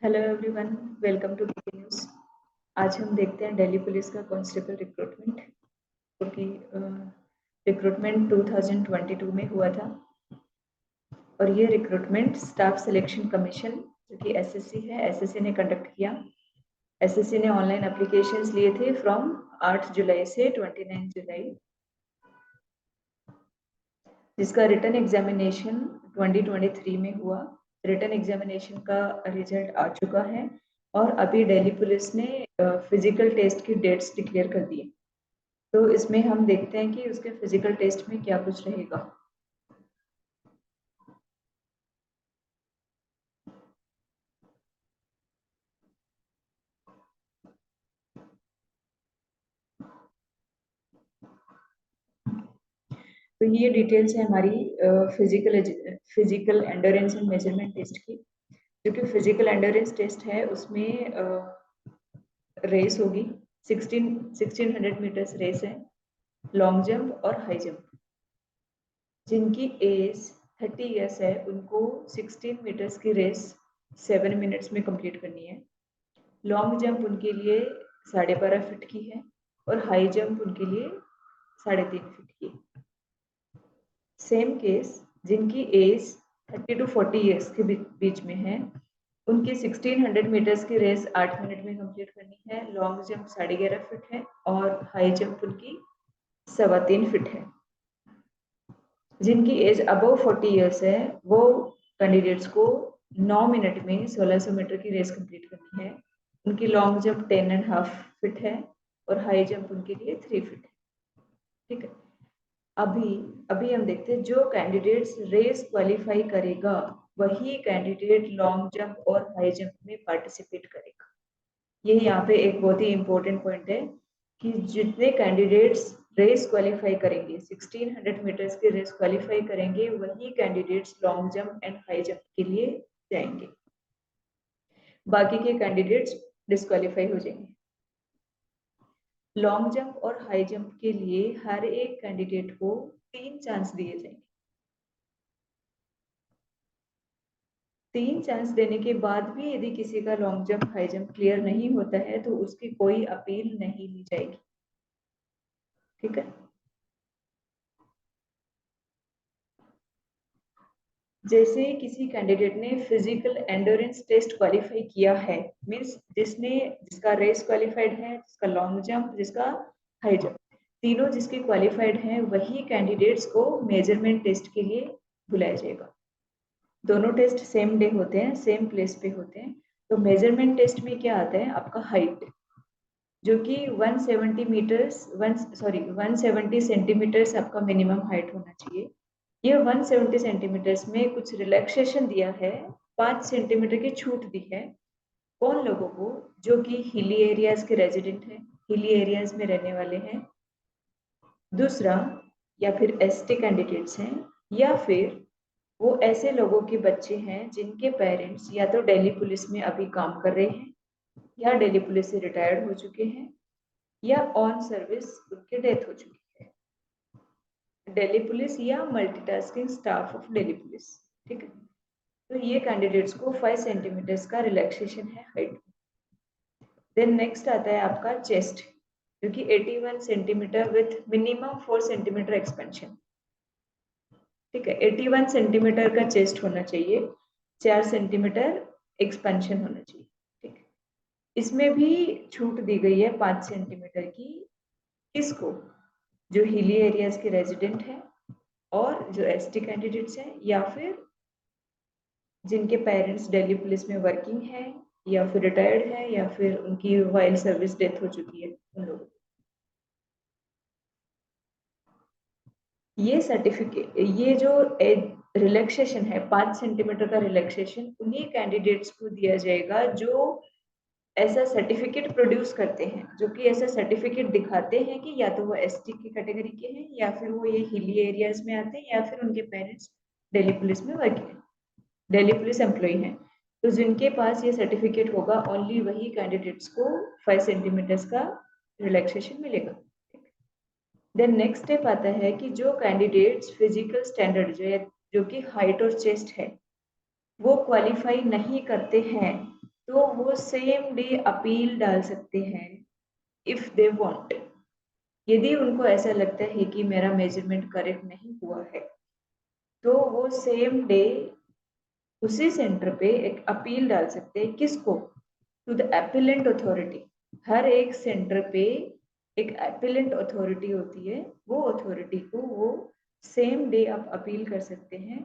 Hello everyone, welcome to BK news. आज हम देखते हैं दिल्ली पुलिस का कांस्टेबल रिक्रूटमेंट, जो कि रिक्रूटमेंट 2022 में हुआ था। और ये रिक्रूटमेंट स्टाफ सिलेक्शन कमीशन, जो कि एसएससी है, एसएससी ने कंडक्ट किया। एसएससी ने ऑनलाइन एप्लीकेशंस लिए थे फ्रॉम 8 जुलाई से 29 जुलाई, जिसका रिटन एग्जामिनेशन 2023 में हुआ। रिटन एग्जामिनेशन का रिजल्ट आ चुका है और अभी दिल्ली पुलिस ने फिजिकल टेस्ट की डेट्स डिक्लेयर कर दी है। तो इसमें हम देखते हैं कि उसके फिजिकल टेस्ट में क्या कुछ रहेगा। तो ये डिटेल्स है हमारी physical endurance and measurement test की। जो कि फिजिकल एंडोरेंस टेस्ट है, उसमें रेस होगी। 1600 मीटर्स रेस है, लॉन्ग जंप और हाई जंप। जिनकी एज 30 ईयर्स है उनको 16 मीटर्स की रेस 7 मिनट्स में कंप्लीट करनी है। लॉन्ग जंप उनके लिए 12.5 फीट की है और हाई जंप उनके लिए 3.5 फीट की। सेम केस जिनकी एज 30 टू 40 ईयर्स के बीच में है, उनकी 1600 मीटर्स की रेस 8 मिनट में कंप्लीट करनी है। लॉन्ग जंप 11.5 फीट है और हाई जंप उनकी 3.25 फीट है। जिनकी एज अबव 40 ईयर्स है, वो कैंडिडेट्स को 9 मिनट में 1600 मीटर की रेस कंप्लीट करनी है। उनकी लॉन्ग जंप 10.5 फीट है और हाई जंप उनके लिए 3 फीट है। ठीक है, अभी अभी हम देखते हैं जो कैंडिडेट्स रेस क्वालिफाई करेगा वही कैंडिडेट लॉन्ग जंप और हाई जंप में पार्टिसिपेट करेगा। ये यहाँ पे एक बहुत ही इंपॉर्टेंट पॉइंट है कि जितने कैंडिडेट्स रेस क्वालिफाई करेंगे, 1600 मीटर्स की रेस क्वालिफाई करेंगे, वही candidates long jump and high jump के लिए जाएंगे। बाकी के कैंडिडेट्स डिस्क्वालीफाई हो जाएंगे। लॉन्ग जंप और हाई जंप के लिए हर एक कैंडिडेट को 3 चांस दिए जाएंगे। 3 चांस देने के बाद भी यदि किसी का long jump high jump clear नहीं होता है तो उसकी कोई अपील नहीं ली जाएगी। ठीक है, जैसे किसी कैंडिडेट ने फिजिकल एंडोरेंस टेस्ट क्वालिफाई किया है, मींस जिसका रेस क्वालिफाइड है, जिसका लॉन्ग जंप, जिसका हाई जंप, तीनों जिसके क्वालिफाइड हैं, वही कैंडिडेट्स को मेजरमेंट टेस्ट के लिए बुलाया जाएगा। दोनों टेस्ट सेम डे होते हैं, सेम प्लेस पे होते हैं। तो मेजरमेंट टेस्ट में क्या आता है, आपका हाइट, जो कि 170 सेंटीमीटर्स आपका मिनिमम हाइट होना चाहिए। ये 170 सेंटीमीटर्स में कुछ रिलैक्सेशन दिया है, 5 सेंटीमीटर की छूट दी है। कौन लोगों को? जो कि हिली एरियाज के रेजिडेंट हैं, हिली एरियाज में रहने वाले हैं। दूसरा, या फिर एसटी कैंडिडेट्स हैं, या फिर वो ऐसे लोगों के बच्चे हैं जिनके पेरेंट्स या तो दिल्ली पुलिस में अभी काम कर रहे हैं या दिल्ली पुलिस से रिटायर्ड हो चुके हैं या ऑन सर्विस उनकी डेथ हो चुकी है। दिल्ली पुलिस या multitasking staff of Delhi police. ठीक है, तो ये कैंडिडेट्स को 5 सेंटीमीटर्स का रिलैक्सेशन है हाइट। देन नेक्स्ट आता है आपका चेस्ट, जो कि 81 centimetre with minimum 4 centimetre expansion. ठीक है, 81 सेंटीमीटर का चेस्ट होना चाहिए, 4 सेंटीमीटर एक्सपेंशन होना चाहिए। ठीक है, इसमें भी छूट दी गई है 5 सेंटीमीटर की। किसको? जो हिली एरियाज के रेजिडेंट हैं और जो एसटी कैंडिडेट्स हैं, या फिर जिनके पेरेंट्स दिल्ली पुलिस में वर्किंग है या फिर रिटायर्ड है या फिर उनकी वाइल्ड सर्विस डेथ हो चुकी है, उन लोगों। ये सर्टिफिकेट, ये जो रिलैक्सेशन है, 5 सेंटीमीटर का रिलैक्सेशन, उन्हीं कैंडिडेट्स को दिया जाएगा जो ऐसा सर्टिफिकेट प्रोड्यूस करते हैं, जो कि ऐसा सर्टिफिकेट दिखाते हैं कि या तो वो एसटी की कैटेगरी के हैं या फिर वो ये हिली एरियाज में आते हैं या फिर उनके पेरेंट्स दिल्ली पुलिस में वर्किंग है, दिल्ली पुलिस एम्प्लॉय हैं। तो जिनके पास ये सर्टिफिकेट होगा, ओनली वही कैंडिडेट्स को 5 सेंटीमीटर्स का रिलैक्सेशन मिलेगा। देन नेक्स्ट स्टेप आता है कि जो कैंडिडेट्स फिजिकल स्टैंडर्ड जो कि हाइट और चेस्ट है, वो क्वालिफाई नहीं करते हैं, तो वो सेम डे अपील डाल सकते हैं इफ दे वांट। यदि उनको ऐसा लगता है कि मेरा मेजरमेंट करेक्ट नहीं हुआ है, तो वो सेम डे उसी सेंटर पे एक अपील डाल सकते हैं। किसको? To the appellate authority. हर एक सेंटर पे एक एपिलेंट अथॉरिटी होती है, वो अथॉरिटी को वो सेम डे आप अपील कर सकते हैं,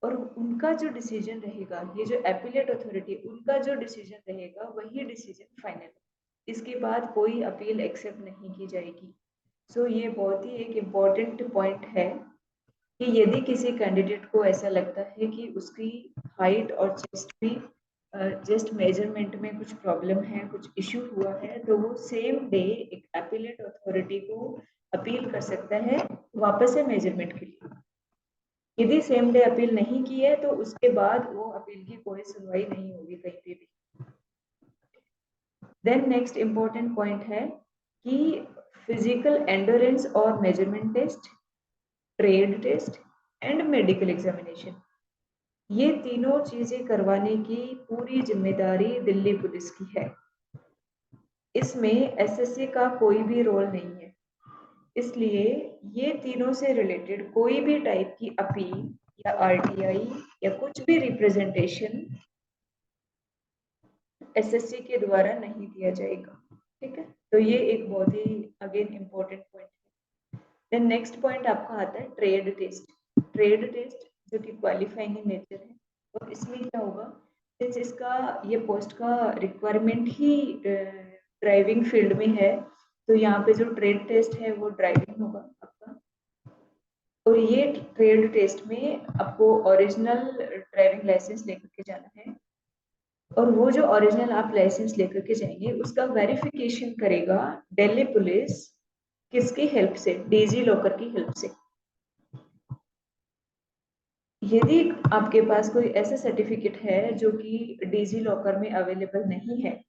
और उनका जो डिसीजन रहेगा, ये जो एपिलेट अथॉरिटी, उनका जो डिसीजन रहेगा वही डिसीजन फाइनल। इसके बाद कोई अपील एक्सेप्ट नहीं की जाएगी। सो ये बहुत ही एक इम्पॉर्टेंट पॉइंट है कि यदि किसी कैंडिडेट को ऐसा लगता है कि उसकी हाइट और चेस्ट में चेस्ट मेजरमेंट में कुछ प्रॉब्लम है, कुछ इश्यू हुआ है, तो वो सेम डे एक एपिलेट अथॉरिटी को अपील कर सकता है वापस से मेजरमेंट के लिए। यदि सेम डे अपील नहीं की है तो उसके बाद वो अपील की कोई सुनवाई नहीं होगी कहीं पे भी। देन नेक्स्ट इंपॉर्टेंट पॉइंट है कि फिजिकल एंडोरेंस और measurement test, trade test and medical examination, ये तीनों चीजें करवाने की पूरी जिम्मेदारी दिल्ली पुलिस की है। इसमें एसएससी का कोई भी रोल नहीं है। इसलिए ये तीनों से रिलेटेड कोई भी टाइप की अपील या आरटीआई या कुछ भी रिप्रेजेंटेशन एसएससी के द्वारा नहीं दिया जाएगा। ठीक है, तो ये एक बहुत ही अगेन इम्पोर्टेंट पॉइंट है। देन नेक्स्ट पॉइंट आपका आता है ट्रेड टेस्ट। ट्रेड टेस्ट जो कि क्वालिफाइंग इन नेचर है, और इसमें क्या होगा, सिंस इसका ये पोस्ट का रिक्वायरमेंट ही ड्राइविंग फील्ड में है, तो यहाँ पे जो ट्रेड टेस्ट है वो ड्राइविंग होगा आपका। और ये ट्रेड टेस्ट में आपको ओरिजिनल ड्राइविंग लाइसेंस लेकर के जाना है, और वो जो ओरिजिनल आप लाइसेंस लेकर के जाएंगे उसका वेरिफिकेशन करेगा दिल्ली पुलिस। किसकी हेल्प से? डिजी लॉकर की हेल्प से। यदि आपके पास कोई ऐसा सर्टिफिकेट है जो कि डिजी लॉकर में अवेलेबल नहीं है,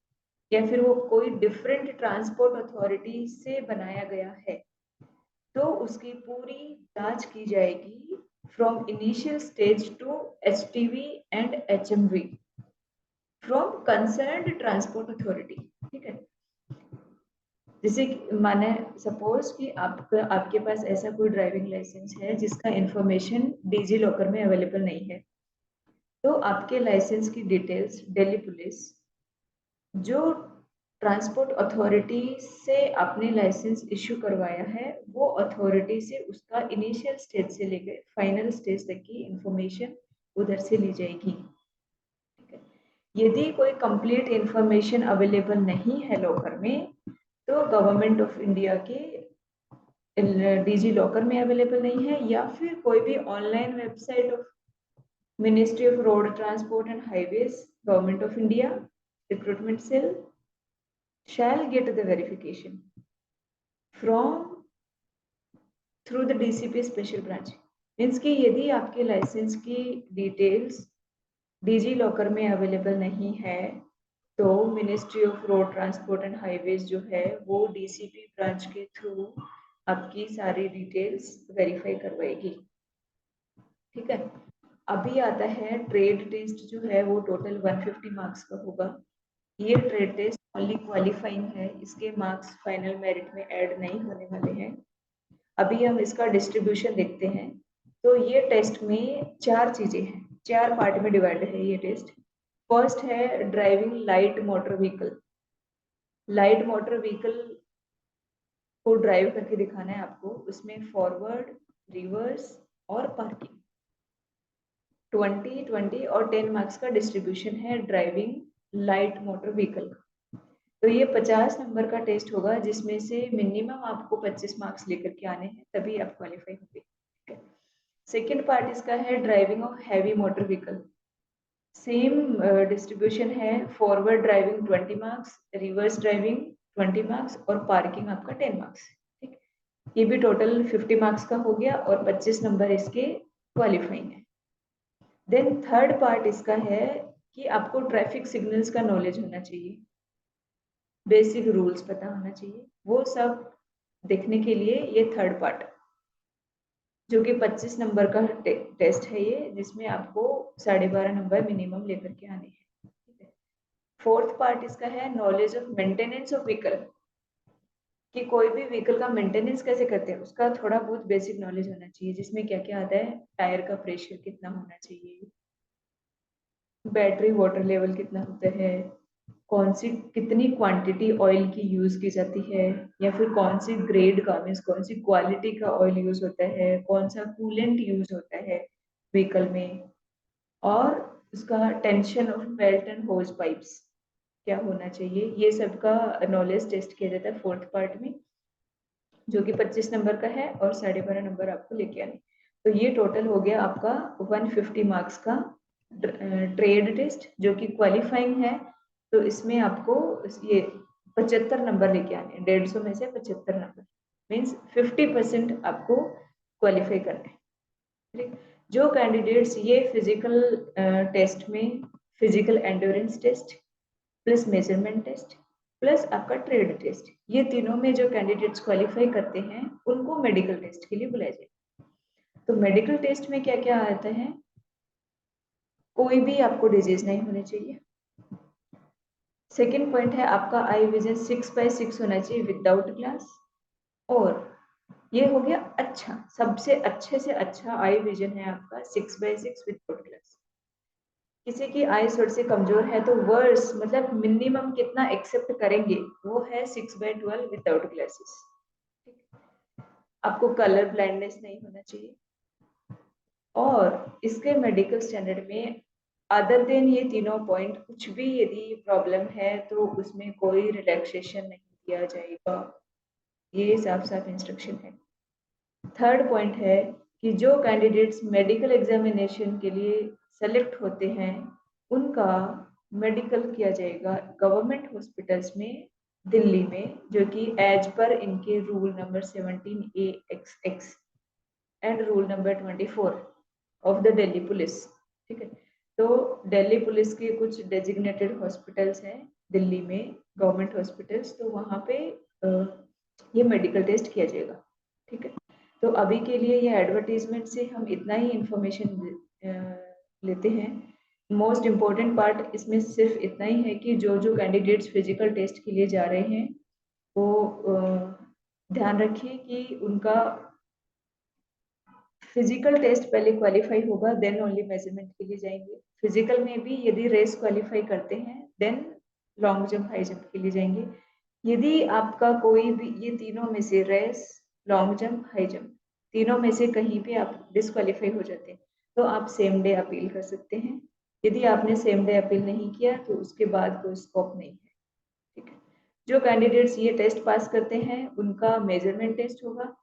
या फिर वो कोई डिफरेंट ट्रांसपोर्ट अथॉरिटी से बनाया गया है, तो उसकी पूरी जांच की जाएगी from initial stage to HTV and HMV from concerned transport authority. ठीक है, जैसे माने सपोज कि आपके पास ऐसा कोई ड्राइविंग लाइसेंस है जिसका इंफॉर्मेशन डिजी लॉकर में अवेलेबल नहीं है, तो आपके लाइसेंस की डिटेल्स दिल्ली पुलिस जो ट्रांसपोर्ट अथॉरिटी से आपने लाइसेंस इश्यू करवाया है, वो अथॉरिटी से उसका इनिशियल स्टेज से लेकर फाइनल स्टेज तक की इंफॉर्मेशन उधर से ली जाएगी। ठीक है, यदि कोई कंप्लीट इंफॉर्मेशन अवेलेबल नहीं है लॉकर में, तो गवर्नमेंट ऑफ इंडिया के डिजी लॉकर में अवेलेबल नहीं है, या फिर कोई भी online website of ministry of road transport and highways government of India recruitment cell shall get the verification from through the DCP special branch. Means कि यदि आपके लाइसेंस की डिटेल्स डिजी लॉकर में अवेलेबल नहीं है, तो ministry of road transport and highways जो है वो डीसीपी ब्रांच के थ्रू आपकी सारी डिटेल्स वेरीफाई करवाएगी। ठीक है, अभी आता है ट्रेड टेस्ट जो है वो टोटल 150 मार्क्स का होगा। ये ट्रेड टेस्ट ओनली क्वालिफाइंग है, इसके मार्क्स फाइनल मेरिट में ऐड नहीं होने वाले हैं। अभी हम इसका डिस्ट्रीब्यूशन देखते हैं। तो ये टेस्ट में 4 चीजें हैं, 4 पार्ट में डिवाइडेड है ये टेस्ट। फर्स्ट है driving light motor vehicle. Light motor vehicle को ड्राइव करके दिखाना है आपको, उसमें फॉरवर्ड, रिवर्स और पार्किंग। 20, 20 और 10 मार्क्स का डिस्ट्रीब्यूशन है ड्राइविंग लाइट मोटर व्हीकल का। तो ये 50 नंबर का टेस्ट होगा, जिसमें से मिनिमम आपको 25 मार्क्स लेकर के आने हैं, तभी आप क्वालिफाई होंगे। सेकेंड पार्ट इसका है driving of heavy motor vehicle. Same distribution है, forward driving 20 marks, reverse driving 20 marks और पार्किंग आपका 10 मार्क्स। ठीक, ये भी टोटल 50 मार्क्स का हो गया, और 25 नंबर इसके क्वालिफाइंग है। देन थर्ड पार्ट इसका है कि आपको ट्रैफिक सिग्नल्स का नॉलेज होना चाहिए, बेसिक रूल्स पता होना चाहिए, वो सब देखने के लिए ये थर्ड पार्ट। जो कि 25 नंबर का टेस्ट है ये, जिसमें आपको 12.5 नंबर मिनिमम लेकर के आने हैं। ठीक है। फोर्थ पार्ट इसका है knowledge of maintenance of vehicle, कि कोई भी व्हीकल का मेंटेनेंस कैसे करते हैं उसका थोड़ा बहुत बेसिक नॉलेज होना चाहिए, जिसमें क्या क्या आता है, टायर का प्रेशर कितना होना चाहिए, बैटरी वाटर लेवल कितना होता है, कौन सी कितनी क्वांटिटी ऑयल की यूज की जाती है, या फिर कौन सी ग्रेड का मीन्स कौन सी क्वालिटी का ऑयल यूज होता है, कौन सा कूलेंट यूज होता है व्हीकल में, और उसका tension of belt and hose pipes क्या होना चाहिए, ये सब का नॉलेज टेस्ट किया जाता है फोर्थ पार्ट में, जो कि 25 नंबर का है और 12.5 नंबर आपको लेके आने। तो ये टोटल हो गया आपका 150 मार्क्स का ट्रेड टेस्ट, जो कि क्वालिफाइंग है। तो इसमें आपको ये 75 नंबर लेके आने, 150 में से 75 नंबर, मीन्स 50% आपको क्वालिफाई करना है। ठीक, जो कैंडिडेट्स ये फिजिकल टेस्ट में physical endurance test plus measurement test plus आपका ट्रेड टेस्ट, ये तीनों में जो कैंडिडेट्स क्वालिफाई करते हैं उनको मेडिकल टेस्ट के लिए बुलाया जाए। तो मेडिकल टेस्ट में क्या क्या आता है, कोई भी आपको डिजीज नहीं होनी चाहिए। सेकेंड पॉइंट है आपका आई विजन 6/6 होना चाहिए विदाउट ग्लास, और ये हो गया अच्छा, सबसे अच्छे से अच्छा आई विजन है आपका 6/6 विदाउट ग्लास। किसी की आई थोड़ी सी कमजोर है तो वर्स मतलब मिनिमम कितना एक्सेप्ट करेंगे वो है 6/12 विदाउट ग्लासेस। आपको कलर ब्लाइंडनेस नहीं होना चाहिए, और इसके मेडिकल स्टैंडर्ड में अदर देन ये तीनों पॉइंट कुछ भी यदि प्रॉब्लम है तो उसमें कोई रिलैक्सेशन नहीं दिया जाएगा, ये साफ साफ इंस्ट्रक्शन है। थर्ड पॉइंट है कि जो कैंडिडेट्स मेडिकल एग्जामिनेशन के लिए सेलेक्ट होते हैं उनका मेडिकल किया जाएगा गवर्नमेंट हॉस्पिटल्स में दिल्ली में, जो कि एज पर इनके rule number 17A(X) and rule number 24 of the Delhi police. ठीक है। तो दिल्ली पुलिस के कुछ डेजिग्नेटेड हॉस्पिटल्स हैं दिल्ली में, गवर्नमेंट हॉस्पिटल्स, तो वहाँ पे ये मेडिकल टेस्ट किया जाएगा। ठीक है। तो अभी के लिए ये एडवर्टीजमेंट से हम इतना ही इंफॉर्मेशन लेते हैं। मोस्ट इम्पोर्टेंट पार्ट इसमें सिर्फ इतना ही है कि जो जो कैंडिडेट्स फिजिकल टेस्ट के लिए जा रहे हैं वो ध्यान रखिए कि उनका फिजिकल टेस्ट पहले क्वालिफाई होगा, देन ओनली मेजरमेंट के लिए जाएंगे। फिजिकल में भी यदि रेस क्वालिफाई करते हैं then long jump high jump के लिए जाएंगे। यदि आपका कोई भी ये तीनों में से race long jump high jump तीनों में से कहीं भी आप डिस्क्वालीफाई हो जाते हैं तो आप सेम डे अपील कर सकते हैं। यदि आपने सेम डे अपील नहीं किया तो उसके बाद कोई स्कोप नहीं है। ठीक है। जो कैंडिडेट्स ये टेस्ट पास करते हैं उनका मेजरमेंट टेस्ट होगा।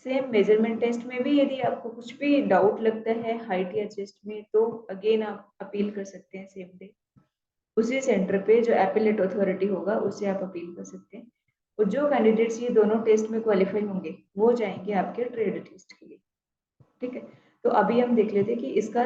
सेम मेजरमेंट टेस्ट में भी यदि आपको कुछ भी डाउट लगता है हाइट या चेस्ट में तो अगेन आप अपील कर सकते हैं सेम डे, उसी सेंटर पे जो एपिलेट अथॉरिटी होगा उससे आप अपील कर सकते हैं। और जो कैंडिडेट्स ये दोनों टेस्ट में क्वालिफाई होंगे वो जाएंगे आपके ट्रेड टेस्ट के लिए। ठीक है। तो अभी हम देख लेते हैं कि इसका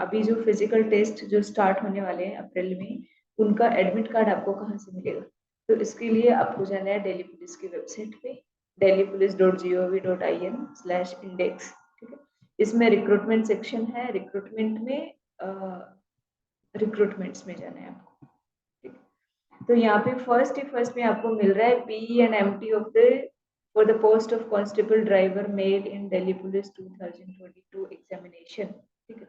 अभी जो फिजिकल टेस्ट जो स्टार्ट होने वाले हैं अप्रैल में उनका एडमिट कार्ड आपको कहाँ से मिलेगा। तो इसके लिए आपको जाना है दिल्ली पुलिस की वेबसाइट पे delhipolice.gov.in/index। ठीक है। इसमें रिक्रूटमेंट सेक्शन है, रिक्रूटमेंट में रिक्रूटमेंट्स में जाना है आपको। ठीक। तो यहाँ पे फर्स्ट में आपको मिल रहा है PE and MT of the for the post of constable driver male in Delhi police 2022 examination. ठीक है।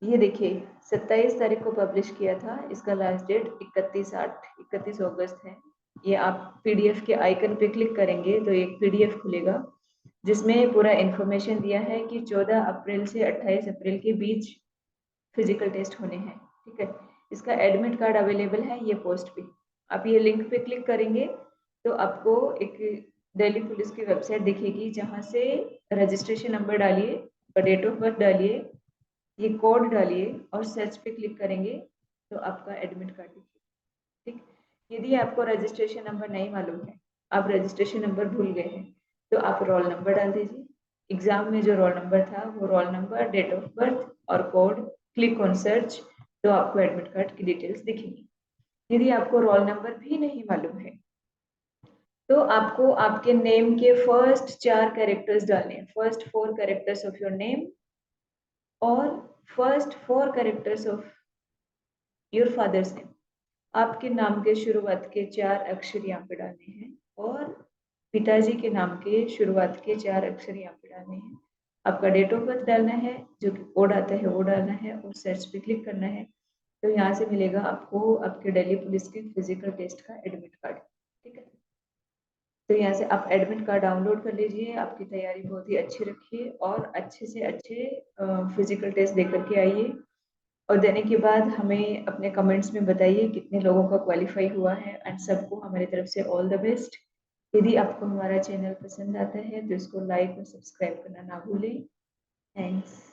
ये देखिए 27 तारीख को पब्लिश किया था, इसका लास्ट डेट 31 अगस्त है। ये आप PDF के आइकन पे क्लिक करेंगे तो एक PDF खुलेगा जिसमें पूरा इंफॉर्मेशन दिया है कि 14 अप्रैल से 28 अप्रैल के बीच फिजिकल टेस्ट होने हैं। ठीक है। इसका एडमिट कार्ड अवेलेबल है ये पोस्ट पे। आप ये लिंक पे क्लिक करेंगे तो आपको एक दिल्ली पुलिस की वेबसाइट दिखेगी जहाँ से रजिस्ट्रेशन नंबर डालिए, डेट ऑफ बर्थ डालिए, ये कोड डालिए और सर्च पे क्लिक करेंगे तो आपका एडमिट कार्ड दिखेगा। ठीक। यदि आपको रजिस्ट्रेशन नंबर नहीं मालूम है, आप रजिस्ट्रेशन नंबर भूल गए हैं, तो आप रोल नंबर डाल दीजिए। एग्जाम में जो रोल नंबर था वो roll number, date of birth और कोड, क्लिक ऑन सर्च तो आपको एडमिट कार्ड की डिटेल्स दिखेंगी। यदि आपको रोल नंबर भी नहीं मालूम है तो आपको आपके नेम के फर्स्ट 4 कैरेक्टर्स डालने हैं, first 4 characters of your name और first 4 characters of your father's name. आपके नाम के शुरुआत के 4 अक्षर यहाँ पे डालने हैं और पिताजी के नाम के शुरुआत के 4 अक्षर यहाँ पे डालने हैं। आपका डेट ऑफ बर्थ डालना है, जो कि कोड आता है वो डालना है और सर्च पे क्लिक करना है। तो यहाँ से मिलेगा आपको आपके दिल्ली पुलिस के फिजिकल टेस्ट का एडमिट कार्ड। ठीक है, तो यहाँ से आप एडमिट कार्ड डाउनलोड कर लीजिए। आपकी तैयारी बहुत ही अच्छी रखिए और अच्छे से अच्छे फिजिकल टेस्ट दे करके आइए और देने के बाद हमें अपने कमेंट्स में बताइए कितने लोगों का क्वालिफाई हुआ है। एंड सबको हमारी तरफ से ऑल द बेस्ट। यदि आपको हमारा चैनल पसंद आता है तो इसको लाइक और सब्सक्राइब करना ना भूलें। थैंक्स।